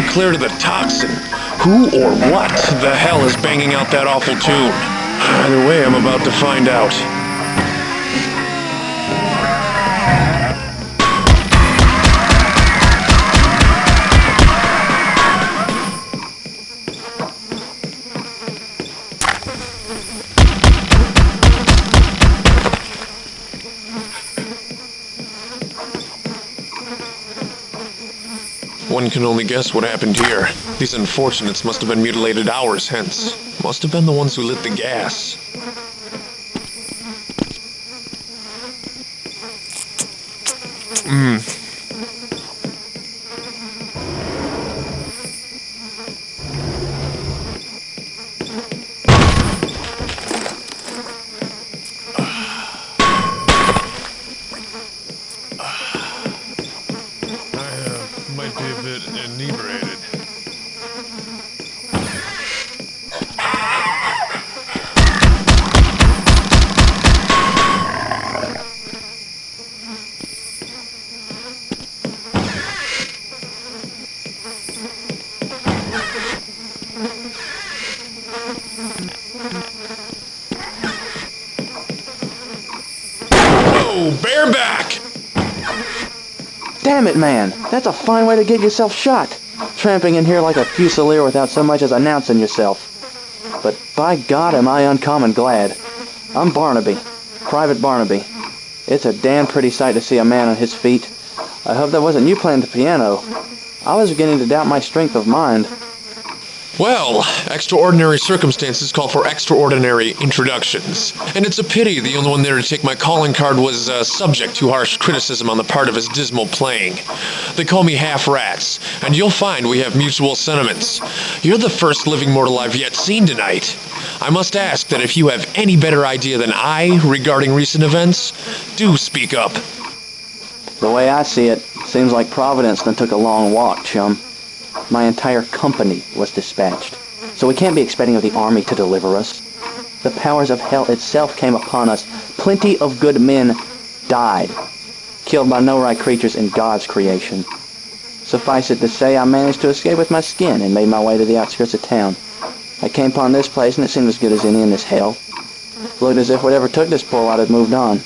declare to the toxin, who or what the hell is banging out that awful tune? Either way, I'm about to find out. One can only guess what happened here. These unfortunates must have been mutilated hours hence. Must have been the ones who lit the gas. Might be a bit inebriated. Whoa, bareback! Damn it, man! That's a fine way to get yourself shot. Tramping in here like a fusilier without so much as announcing yourself. But by God am I uncommon glad. I'm Barnaby. Private Barnaby. It's a damn pretty sight to see a man on his feet. I hope that wasn't you playing the piano. I was beginning to doubt my strength of mind. Well, extraordinary circumstances call for extraordinary introductions. And it's a pity the only one there to take my calling card was subject to harsh criticism on the part of his dismal playing. They call me Half-Rats, and you'll find we have mutual sentiments. You're the first living mortal I've yet seen tonight. I must ask that if you have any better idea than I regarding recent events, do speak up. The way I see it, seems like Providence done took a long walk, chum. My entire company was dispatched, so we can't be expecting of the army to deliver us. The powers of hell itself came upon us. Plenty of good men died, killed by no right creatures in God's creation. Suffice it to say, I managed to escape with my skin and made my way to the outskirts of town. I came upon this place, and it seemed as good as any in this hell. Looked as if whatever took this poor lot had moved on.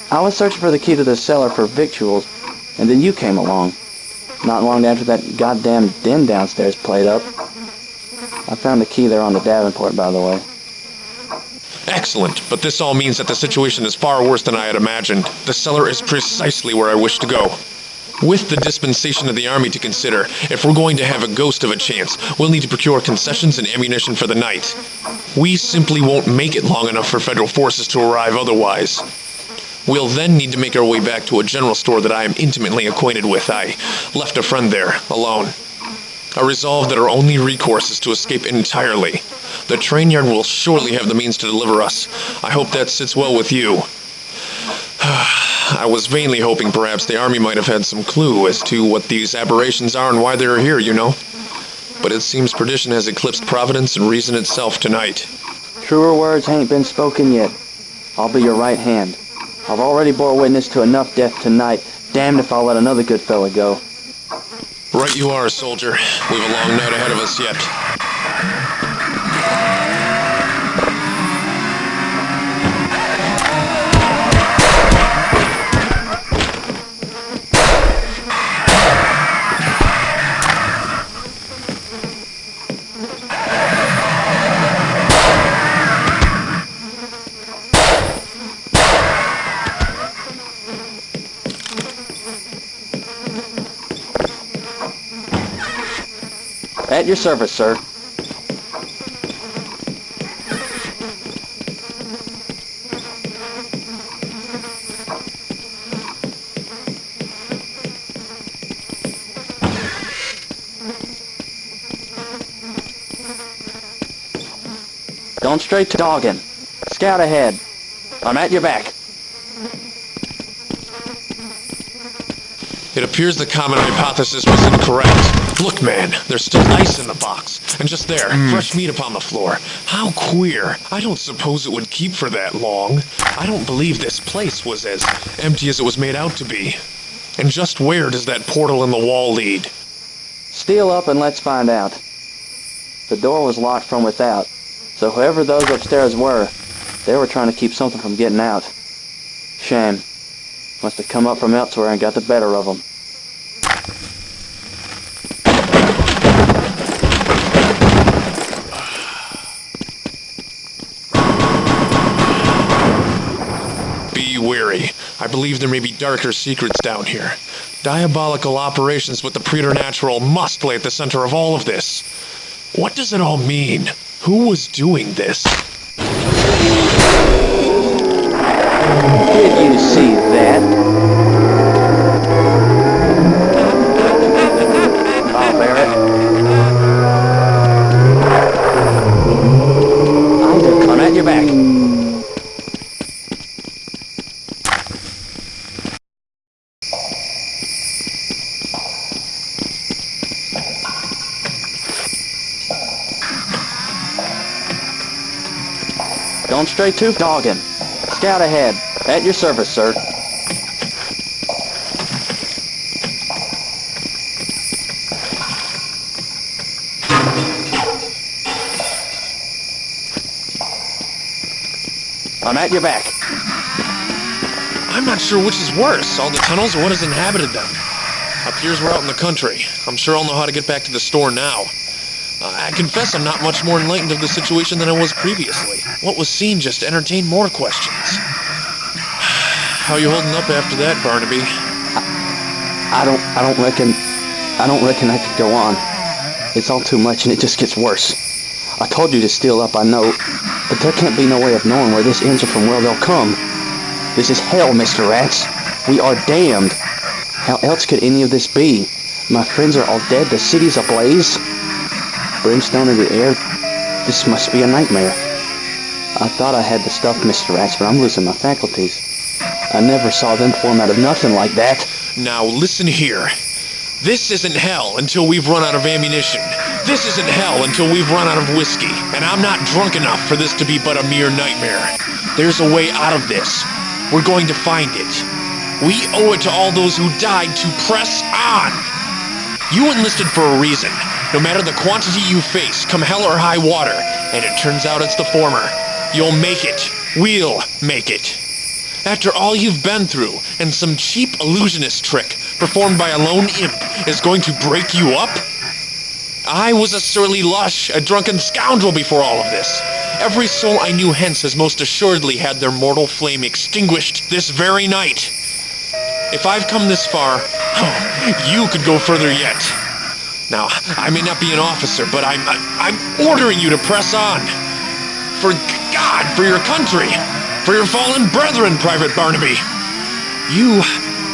I was searching for the key to the cellar for victuals, and then you came along. Not long after that goddamn den downstairs played up. I found the key there on the Davenport, by the way. Excellent, but this all means that the situation is far worse than I had imagined. The cellar is precisely where I wish to go. With the dispensation of the army to consider, if we're going to have a ghost of a chance, we'll need to procure concessions and ammunition for the night. We simply won't make it long enough for federal forces to arrive otherwise. We'll then need to make our way back to a general store that I am intimately acquainted with. I left a friend there, alone. I resolve that our only recourse is to escape entirely. The train yard will surely have the means to deliver us. I hope that sits well with you. I was vainly hoping perhaps the army might have had some clue as to what these aberrations are and why they are here, you know. But it seems perdition has eclipsed Providence and reason itself tonight. Truer words ain't been spoken yet. I'll be your right hand. I've already bore witness to enough death tonight. Damned if I'll let another good fella go. Right you are, soldier. We've a long night ahead of us yet. At your service, sir. Going straight to dogging. Scout ahead. I'm at your back. It appears the common hypothesis was incorrect. Look, man, there's still ice in the box. And just there, fresh meat upon the floor. How queer. I don't suppose it would keep for that long. I don't believe this place was as empty as it was made out to be. And just where does that portal in the wall lead? Steal up and let's find out. The door was locked from without, so whoever those upstairs were, they were trying to keep something from getting out. Shame. Must have come up from elsewhere and got the better of them. Be wary. I believe there may be darker secrets down here. Diabolical operations with the preternatural must lay at the center of all of this. What does it all mean? Who was doing this? Did you see that? I'll bear it. I'm at your back. Don't stray too dogging. Scout ahead. At your service, sir. I'm at your back. I'm not sure which is worse, all the tunnels or what has inhabited them. Up here's we're out in the country. I'm sure I'll know how to get back to the store now. I confess I'm not much more enlightened of the situation than I was previously. What was seen just entertained more questions. How you holding up after that, Barnaby? I don't reckon I could go on. It's all too much and it just gets worse. I told you to steal up, I know, but there can't be no way of knowing where this ends or from where they'll come. This is hell, Mr. Rats. We are damned. How else could any of this be? My friends are all dead, the city's ablaze. Brimstone in the air. This must be a nightmare. I thought I had the stuff, Mr. Rats, but I'm losing my faculties. I never saw them form out of nothing like that. Now listen here. This isn't hell until we've run out of ammunition. This isn't hell until we've run out of whiskey. And I'm not drunk enough for this to be but a mere nightmare. There's a way out of this. We're going to find it. We owe it to all those who died to press on. You enlisted for a reason. No matter the quantity you face, come hell or high water, and it turns out it's the former. You'll make it. We'll make it. After all you've been through, and some cheap illusionist trick performed by a lone imp is going to break you up? I was a surly lush, a drunken scoundrel before all of this. Every soul I knew hence has most assuredly had their mortal flame extinguished this very night. If I've come this far, you could go further yet. Now, I may not be an officer, but I'm ordering you to press on. For God, for your country, for your fallen brethren, Private Barnaby. You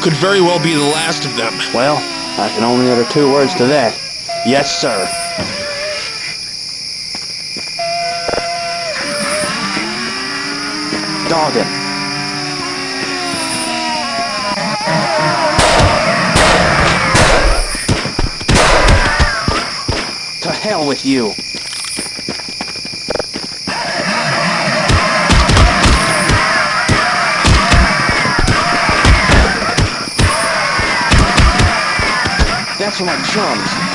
could very well be the last of them. Well, I can only utter two words to that. Yes, sir. Doggin. To hell with you. That's for my chums.